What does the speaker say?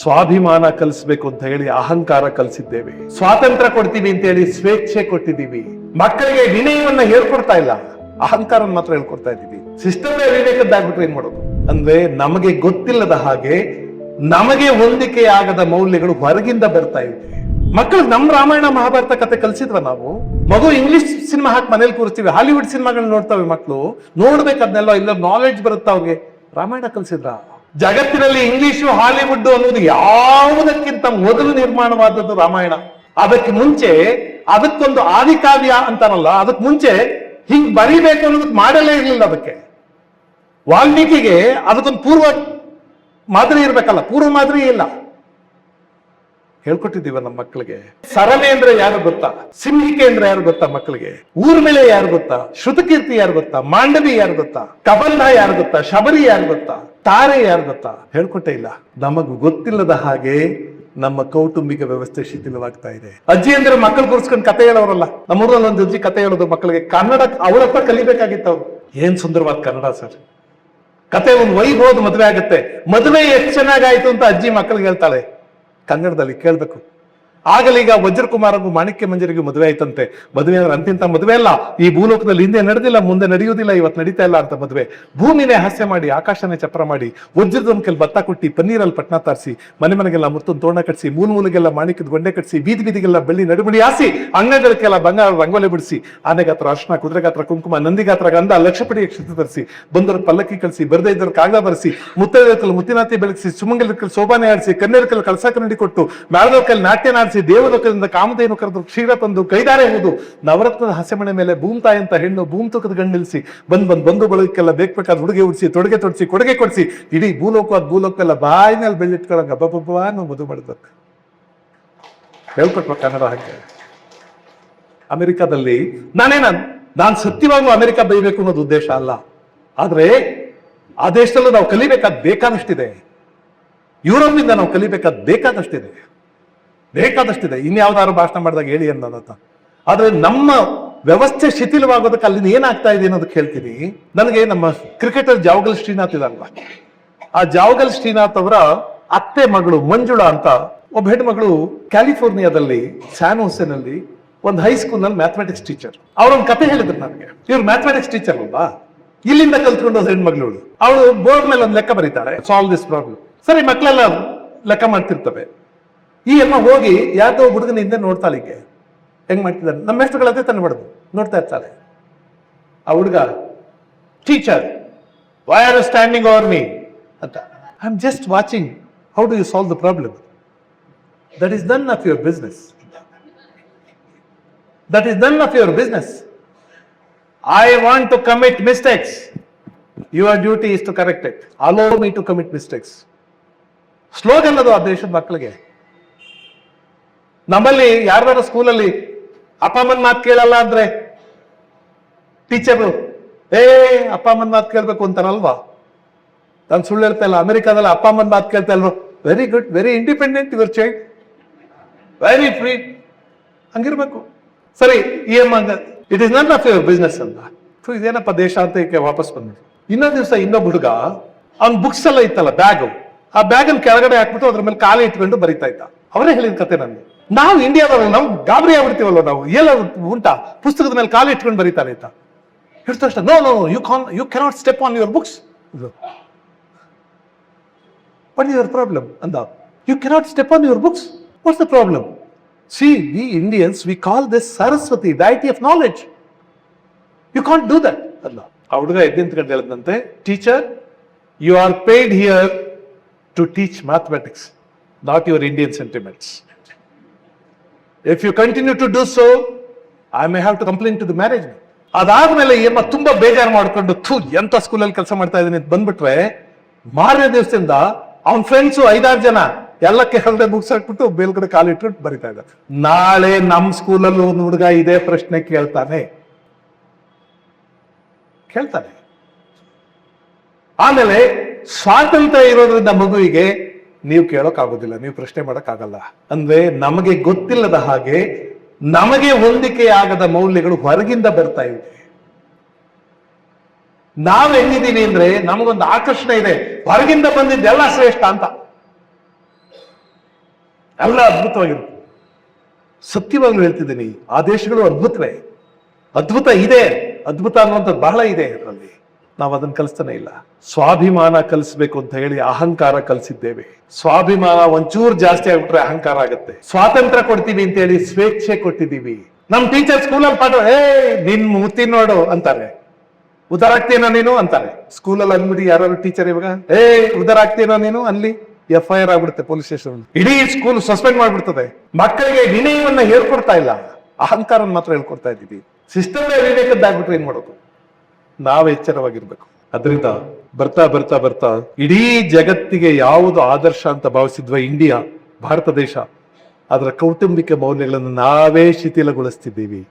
ಸ್ವಾಭಿಮಾನ ಕಲಿಸ್ಬೇಕು ಅಂತ ಹೇಳಿ ಅಹಂಕಾರ ಕಲಿಸಿದ್ದೇವೆ. ಸ್ವಾತಂತ್ರ್ಯ ಕೊಡ್ತೀವಿ ಅಂತ ಹೇಳಿ ಸ್ವೇಚ್ಛೆ ಕೊಟ್ಟಿದ್ದೀವಿ. ಮಕ್ಕಳಿಗೆ ವಿನಯವನ್ನ ಹೇಳ್ಕೊಡ್ತಾ ಇಲ್ಲ, ಅಹಂಕಾರ ಮಾತ್ರ ಹೇಳ್ಕೊಡ್ತಾ ಇದ್ದೀವಿ. ಸಿಸ್ಟಮೇ ವಿವೇಕದ್ದಾಗ್ಬಿಟ್ರೆ ಏನ್ ಮಾಡೋದು? ಅಂದ್ರೆ ನಮಗೆ ಗೊತ್ತಿಲ್ಲದ ಹಾಗೆ ನಮಗೆ ಹೊಂದಿಕೆ ಆಗದ ಮೌಲ್ಯಗಳು ಹೊರಗಿಂದ ಬರ್ತಾ ಇವೆ. ಮಕ್ಕಳು ನಮ್ ರಾಮಾಯಣ ಮಹಾಭಾರತ ಕತೆ ಕಲ್ಸಿದ್ವ ನಾವು? ಮಗು ಇಂಗ್ಲಿಷ್ ಸಿನಿಮಾ ಹಾಕಿ ಮನೇಲಿ ಕೂರಿಸ್ತೀವಿ, ಹಾಲಿವುಡ್ ಸಿನಿಮಾಗಳು ನೋಡ್ತಾವೆ ಮಕ್ಕಳು. ನೋಡ್ಬೇಕದ್ನೆಲ್ಲ, ಇಲ್ಲ ನಾಲೆಡ್ಜ್ ಬರುತ್ತಾ ಅವ್ರಿಗೆ. ರಾಮಾಯಣ ಕಲ್ಸಿದ್ರ? ಜಗತ್ತಿನಲ್ಲಿ ಇಂಗ್ಲಿಷು ಹಾಲಿವುಡ್ ಅನ್ನೋದು ಯಾವುದಕ್ಕಿಂತ ಮೊದಲು ನಿರ್ಮಾಣವಾದದ್ದು ರಾಮಾಯಣ. ಅದಕ್ಕೆ ಮುಂಚೆ ಅದಕ್ಕೊಂದು ಆದಿಕಾವ್ಯ ಅಂತಾರಲ್ಲ, ಅದಕ್ಕೆ ಮುಂಚೆ ಹಿಂಗ್ ಬರೀಬೇಕು ಅನ್ನೋದಕ್ಕೆ ಮಾಡಲೇ ಇರಲಿಲ್ಲ. ಅದಕ್ಕೆ ವಾಲ್ಮೀಕಿಗೆ ಅದಕ್ಕೊಂದು ಪೂರ್ವ ಮಾದರಿ ಇರ್ಬೇಕಲ್ಲ, ಪೂರ್ವ ಮಾದರಿ ಇಲ್ಲ. ಹೇಳ್ಕೊಟ್ಟಿದ್ದೀವ ನಮ್ಮ ಮಕ್ಕಳಿಗೆ. ಸರನೆ ಅಂದ್ರೆ ಯಾರು ಗೊತ್ತಾ? ಸಿಂಹಿಕೆ ಅಂದ್ರೆ ಯಾರು ಗೊತ್ತಾ ಮಕ್ಕಳಿಗೆ? ಊರ್ಮಿಳೆ ಯಾರು ಗೊತ್ತಾ? ಶ್ರುತಕೀರ್ತಿ ಯಾರು ಗೊತ್ತಾ? ಮಾಂಡವಿ ಯಾರು ಗೊತ್ತಾ? ಕಬಂಧ ಯಾರು ಗೊತ್ತಾ? ಶಬರಿ ಯಾರು ಗೊತ್ತಾ? ತಾರೆ ಯಾರು ಗೊತ್ತಾ? ಹೇಳ್ಕೊಟ್ಟೇ ಇಲ್ಲ. ನಮಗ್ ಗೊತ್ತಿಲ್ಲದ ಹಾಗೆ ನಮ್ಮ ಕೌಟುಂಬಿಕ ವ್ಯವಸ್ಥೆ ಶಿಥಿಲವಾಗ್ತಾ ಇದೆ. ಅಜ್ಜಿ ಅಂದ್ರೆ ಮಕ್ಕಳು ಕೂರಿಸ್ಕೊಂಡು ಕತೆ ಹೇಳೋರಲ್ಲ. ನಮ್ಮೂರಲ್ಲಿ ಒಂದು ಅಜ್ಜಿ ಕತೆ ಹೇಳೋದು ಮಕ್ಕಳಿಗೆ. ಕನ್ನಡ ಅವ್ರ ಹತ್ರ ಕಲಿಬೇಕಾಗಿತ್ತು ಅವ್ರು. ಏನ್ ಸುಂದರವಾದ ಕನ್ನಡ ಸರ್. ಕತೆ ಒಂದು ವೈಭವದ ಮದುವೆ ಆಗುತ್ತೆ. ಮದುವೆ ಎಷ್ಟು ಚೆನ್ನಾಗಾಯ್ತು ಅಂತ ಅಜ್ಜಿ ಮಕ್ಕಳಿಗೆ ಹೇಳ್ತಾಳೆ ಕನ್ನಡದಲ್ಲಿ. ಕೇಳ್ಬೇಕು. ಆಗಲೀಗ ವಜ್ರಕುಮಾರಗೂ ಮಾಣಿಕ್ಯ ಮಂಜರಿಗೂ ಮದುವೆ ಆಯ್ತಂತೆ. ಮದುವೆ ಅಂದ್ರೆ ಅಂತಿಂತ ಮದುವೆ ಅಲ್ಲ, ಈ ಭೂಲೋಕದಲ್ಲಿ ಹಿಂದೆ ನಡೆದಿಲ್ಲ, ಮುಂದೆ ನಡೆಯುವುದಿಲ್ಲ, ಇವತ್ತು ನಡೀತಾ ಇಲ್ಲ ಅಂತ ಮದುವೆ. ಭೂಮಿನೇ ಹಾಸ್ಯ ಮಾಡಿ, ಆಕಾಶನೇ ಚಪ್ರ ಮಾಡಿ, ವಜ್ರದ ಕೆಲ್ ಭತ್ತ ಕೊಟ್ಟಿ, ಪನ್ನೀರಲ್ಲಿ ಪಟ್ನ ತಾರಿಸಿ, ಮನೆ ಮನೆಗೆಲ್ಲ ಮುತ್ತೊಂದು ತೋರಣ ಕಟ್ಸಿ, ಮೂಲೆಗೆಲ್ಲ ಮಾಣಿಕ್ಯದ ಗೊಂಡೆ ಕಟ್ಸಿ, ಬೀದಿ ಬೀದಿಗೆಲ್ಲ ಬೆಳ್ಳಿ ನಡುಮಡಿ ಹಾಸಿ, ಅಂಗಡಿಗಳಿಗೆಲ್ಲ ಬಂಗಾರ ರಂಗೋಲೆ ಬಿಡಿಸಿ, ಆನೆಗಾತ್ರ ಅರ್ಶನ, ಕುದುರೆಗಾತ್ರ ಕುಂಕುಮ, ನಂದಿಗಾತ್ರ ಗಂಧ, ಲಕ್ಷಪಡಿ ಅಕ್ಷತೆ ತರಿಸಿ, ಬಂದವರು ಪಲ್ಲಕ್ಕಿ ಕಳಿಸಿ, ಬರದೇ ಇದ್ದವ್ರು ಕಾಗದ ಬರೆಸಿ, ಮುತ್ತೈದರಲ್ಲಿ ಮುತ್ತಿನಾತಿ ಬೆಳಗಿಸಿ, ಸುಮಂಗಲಕಲ್ಲಿ ಶೋಭಾನೆ ಆಡಿಸಿ, ಕನ್ನೇರಕಲ್ಲಿ ಕಳಸ ಕನ್ನಡಿ ಕೊಟ್ಟು, ಮ್ಯಾಳದೊಕ್ಕಲ್ಲಿ ನಾಟ್ಯ ನಾಡಿಸಿ, ದೇವಲೋಕದಿಂದ ಕಾಮಧೇನು ಕರೆದು ಕ್ಷೀರ ತಂದು ಕೈದಾರೆ ಹೋದು, ನವರತ್ನದ ಹಸೆಮಣೆ ಮೇಲೆ ಭೂಮ್ತಾಯಿ ಅಂತ ಹೆಣ್ಣು ಭೂಮ್ ತೂಕದ ಗಂಡು ನಿಲ್ಲಿಸಿ, ಬಂದು ಬಳಗಕ್ಕೆಲ್ಲ ಬೇಕಾದ ಹುಡುಗೆ ಉಡಿಸಿ, ತೊಡಗೆ ತೊಡಿಸಿ, ಕೊಡುಗೆ ಕೊಡಿಸಿ, ಇಡೀ ಭೂಲೋಕವೆಲ್ಲ ಬಾಯಿ ಮೇಲೆ ಬೆಳ್ಳಿಟ್ಕೊಳ್ಳಂಗ ಹಬ್ಬ ನಾವು ಮದುವೆ ಮಾಡ್ಬೇಕು. ಹೇಳ್ಕೊಟ್ವ ಕನ್ನಡ ಹಾಗೆ. ಅಮೆರಿಕಾದಲ್ಲಿ ನಾನು ಸತ್ಯವಾಗ್ಲೂ ಅಮೆರಿಕ ಬೈಬೇಕು ಅನ್ನೋದು ಉದ್ದೇಶ ಅಲ್ಲ. ಆದ್ರೆ ಆ ದೇಶದಲ್ಲೂ ನಾವು ಕಲಿಬೇಕಾದ ಬೇಕಾದಷ್ಟಿದೆ. ಯುರೋಪಿಂದ ನಾವು ಕಲಿಬೇಕಾದ ಬೇಕಾದಷ್ಟಿದೆ. ಇನ್ಯಾವ್ದಾದ್ರು ಭಾಷಣ ಮಾಡಿದಾಗ ಹೇಳಿ ಅನ್ನೋದತ್ತ. ಆದ್ರೆ ನಮ್ಮ ವ್ಯವಸ್ಥೆ ಶಿಥಿಲವಾಗೋದಕ್ಕೆ ಅಲ್ಲಿಂದ ಏನಾಗ್ತಾ ಇದೆ ಅನ್ನೋದಕ್ಕೆ ಹೇಳ್ತೀನಿ. ನನಗೆ ನಮ್ಮ ಕ್ರಿಕೆಟರ್ ಜಾವಗಲ್ ಶ್ರೀನಾಥ್ ಇದಾರಲ್ಲ, ಆ ಜಾವಗಲ್ ಶ್ರೀನಾಥ್ ಅವರ ಅತ್ತೆ ಮಗಳು ಮಂಜುಳಾ ಅಂತ ಒಬ್ಬ ಹೆಣ್ಮಗಳು ಕ್ಯಾಲಿಫೋರ್ನಿಯಾದಲ್ಲಿ ಸ್ಯಾನ್ ಹೋಸೆನಲ್ಲಿ ಒಂದು ಹೈಸ್ಕೂಲ್ ನಲ್ಲಿ ಮ್ಯಾಥಮೆಟಿಕ್ಸ್ ಟೀಚರ್. ಅವ್ರೊಂದು ಕತೆ ಹೇಳಿದ್ರು ನನಗೆ. ಇವ್ರು ಮ್ಯಾಥಮೆಟಿಕ್ಸ್ ಟೀಚರ್ ಅಲ್ವಾ, ಇಲ್ಲಿಂದ ಕಲ್ತ್ಕೊಂಡು ಹೆಣ್ಮಗಳು. ಅವಳು ಬೋರ್ಡ್ ಮೇಲೆ ಒಂದು ಲೆಕ್ಕ ಬರೀತಾಳೆ, ಸಾಲ್ವ್ ದಿಸ್ ಪ್ರಾಬ್ಲಮ್. ಸರಿ, ಮಕ್ಕಳೆಲ್ಲ ಲೆಕ್ಕ ಮಾಡ್ತಿರ್ತವೆ. ಈ ಅಮ್ಮ ಹೋಗಿ ಯಾವ್ದೋ ಹುಡುಗನ ಹಿಂದೆ ನೋಡ್ತಾಳೆ. ಹೀಗೆ ಹೆಂಗ್ ಮಾಡ್ತಿದ್ದಾನೆ, ನಮ್ಮ ಮೆಸ್ಟ್ರುಗಳತ್ತೆ ತಂದು ಬಿಡೋದು ನೋಡ್ತಾ ಇರ್ತಾಳೆ. ಆ ಹುಡುಗ, teacher why are you standing over me ಅಂತ. I am just watching how do you solve the problem. That is none of your business. That is none of your business. I want to commit mistakes. Your duty is to correct it. Allow me to commit mistakes. Slogan ಅದು ಆ ದೇಶದ ಮಕ್ಕಳಿಗೆ. ನಮ್ಮಲ್ಲಿ ಯಾರ್ದಾರ ಸ್ಕೂಲಲ್ಲಿ ಅಪ್ಪ ಅಮ್ಮನ ಮಾತು ಕೇಳಲ್ಲ ಅಂದ್ರೆ ಟೀಚರು ಅಪ್ಪ ಅಮ್ಮನ ಮಾತು ಕೇಳ್ಬೇಕು ಅಂತಾರಲ್ವಾ? ನಾನು ಸುಳ್ಳು ಹೇಳ್ತಾ ಇಲ್ಲ. ಅಮೆರಿಕಾದಲ್ಲಿ ಅಪ್ಪ ಅಮ್ಮನ ಮಾತು ಕೇಳ್ತಾ ಇಲ್ವ? Very good, very independent your child, very free. ಹಂಗಿರ್ಬೇಕು. ಸರಿ, it is none of your business ಅಂತ. ಇದೇನಪ್ಪ ದೇಶ ಅಂತ ಈಗ ವಾಪಸ್ ಬಂದ್ರು. ಇನ್ನೊಂದು ದಿವಸ ಇನ್ನೊಬ್ಬ ಹುಡುಗ, ಅವ್ನ ಬುಕ್ಸ್ ಎಲ್ಲ ಇತ್ತಲ್ಲ, ಬ್ಯಾಗ್, ಆ ಬ್ಯಾಗ್ ಅನ್ನು ಕೆಳಗಡೆ ಹಾಕ್ಬಿಟ್ಟು ಅದ್ರ ಮೇಲೆ ಕಾಲು ಇಟ್ಕೊಂಡು ಬರಿತಾ ಇದ್ದ. ಅವರೇ ಹೇಳಿದ ಕತೆ ನನಗೆ. ನಾವು ಇಂಡಿಯಾದವ್ರು ನಾವು ಗಾಬರಿ ಆಗ್ಬಿಡ್ತೀವಲ್ಲ, ನಾವು ಎಲ್ಲ ಉಂಟಾ ಪುಸ್ತಕದ ಮೇಲೆ ಕಾಲು ಇಟ್ಕೊಂಡು ಬರೀತಾನೆ ಅಂತ ಹೇಳ್ತಾ ಅಷ್ಟ. No no you cannot step on your books. What is your problem ಅಂದ. You cannot step on your books. What's the problem? See, we Indians, we call this Saraswati, deity of knowledge. You can't do that. Allah. ಆ ಹುಡುಗ ಎದ್ದಿಂತ್ಕೊಂಡು ಹೇಳಿದಂತೆ, teacher, you are paid here to teach mathematics, not your Indian sentiments. If you continue to do so, I may have to complain to the management. ಅದಾದ್ಮೇಲೆ ಏಮ್ಮ ತುಂಬಾ ಬೇಜಾರು ಮಾಡ್ಕೊಂಡು ಎಂತ ಸ್ಕೂಲಲ್ಲಿ ಕೆಲಸ ಮಾಡ್ತಾ ಇದ್ದೀನಿ ಅಂತ ಬಂದ್ಬಿಟ್ರೆ, ಮಾರನೇ ದಿವಸದಿಂದ ಅವನ ಫ್ರೆಂಡ್ಸು 5-6 ಜನ ಎಲ್ಲಕ್ಕೆ ಹೊರಗಡೆ ಬುಕ್ಸ್ ಹಾಕ್ಬಿಟ್ಟು ಮೇಲ್ಗಡೆ ಕಾಲು ಇಟ್ಬಿಟ್ಟು ಬರಿತಾ ಇದ್ದಾರೆ. ನಾಳೆ ನಮ್ಮ ಸ್ಕೂಲಲ್ಲಿ ಒಂದು ಹುಡುಗ ಇದೇ ಪ್ರಶ್ನೆ ಕೇಳ್ತಾನೆ. ಆಮೇಲೆ ಸ್ವಾತಂತ್ರ್ಯ ಇರೋದ್ರಿಂದ ಮಗುವಿಗೆ ನೀವು ಕೇಳೋಕ್ಕಾಗೋದಿಲ್ಲ, ನೀವು ಪ್ರಶ್ನೆ ಮಾಡೋಕ್ಕಾಗಲ್ಲ. ಅಂದ್ರೆ ನಮಗೆ ಗೊತ್ತಿಲ್ಲದ ಹಾಗೆ ನಮಗೆ ಹೊಂದಿಕೆ ಆಗದ ಮೌಲ್ಯಗಳು ಹೊರಗಿಂದ ಬರ್ತಾ ಇವೆ. ನಾವ್ ಹೆಂಗಿದೀವಿ ಅಂದ್ರೆ ನಮಗೊಂದು ಆಕರ್ಷಣೆ ಇದೆ, ಹೊರಗಿಂದ ಬಂದಿದ್ದೆಲ್ಲ ಶ್ರೇಷ್ಠ ಅಂತ. ಎಲ್ಲ ಅದ್ಭುತವಾಗಿರುತ್ತೆ. ಸತ್ಯವಾಗ್ಲೂ ಹೇಳ್ತಿದ್ದೀನಿ, ಆ ದೇಶಗಳು ಅದ್ಭುತವೇ. ಅದ್ಭುತ ಇದೆ, ಅದ್ಭುತ ಅನ್ನುವಂಥದ್ದು ಬಹಳ ಇದೆ ಅದರಲ್ಲಿ. ನಾವು ಅದನ್ನ ಕಲಿಸ್ತಾನೆ ಇಲ್ಲ. ಸ್ವಾಭಿಮಾನ ಕಲಿಸ್ಬೇಕು ಅಂತ ಹೇಳಿ ಅಹಂಕಾರ ಕಲಿಸಿದ್ದೇವೆ. ಸ್ವಾಭಿಮಾನ ಒಂಚೂರು ಜಾಸ್ತಿ ಆಗ್ಬಿಟ್ರೆ ಅಹಂಕಾರ ಆಗುತ್ತೆ. ಸ್ವಾತಂತ್ರ್ಯ ಕೊಡ್ತೀವಿ ಅಂತ ಹೇಳಿ ಸ್ವೇಚ್ಛೆ ಕೊಟ್ಟಿದ್ದೀವಿ. ನಮ್ ಟೀಚರ್ ಸ್ಕೂಲಲ್ಲಿ ಪಾಠ, ನಿನ್ ಮುತ್ತಿ ನೋಡು ಅಂತಾರೆ, ಉದಾರ ಆಗ್ತೀನೋ ನೀನು ಅಂತಾರೆ. ಸ್ಕೂಲಲ್ಲಿ ಅಂದ್ಬಿಡಿ ಯಾರು ಟೀಚರ್ ಇವಾಗ, ಉದಾರ ಆಗ್ತೀನೋ ನೀನು ಅಲ್ಲಿ FIR ಆಗ್ಬಿಡುತ್ತೆ ಪೊಲೀಸ್ ಸ್ಟೇಷನ್. ಇಡೀ ಸ್ಕೂಲ್ ಸಸ್ಪೆಂಡ್ ಮಾಡ್ಬಿಡ್ತದೆ. ಮಕ್ಕಳಿಗೆ ವಿನಯವನ್ನ ಹೇಳ್ಕೊಡ್ತಾ ಇಲ್ಲ, ಅಹಂಕಾರ ಮಾತ್ರ ಹೇಳ್ಕೊಡ್ತಾ ಇದ್ದೀವಿ. ಸಿಸ್ಟಮ್ ವಿವೇಕದ್ದಾಗ್ಬಿಟ್ರೆ ಏನ್ ಮಾಡೋದು? ನಾವು ಎಚ್ಚರವಾಗಿರ್ಬೇಕು. ಅದರಿಂದ ಬರ್ತಾ ಬರ್ತಾ ಬರ್ತಾ ಇಡೀ ಜಗತ್ತಿಗೆ ಯಾವುದು ಆದರ್ಶ ಅಂತ ಭಾವಿಸಿದ್ವ ಇಂಡಿಯಾ, ಭಾರತ ದೇಶ, ಅದರ ಕೌಟುಂಬಿಕ ಮೌಲ್ಯಗಳನ್ನು ನಾವೇ ಶಿಥಿಲಗೊಳಿಸ್ತಿದ್ದೀವಿ.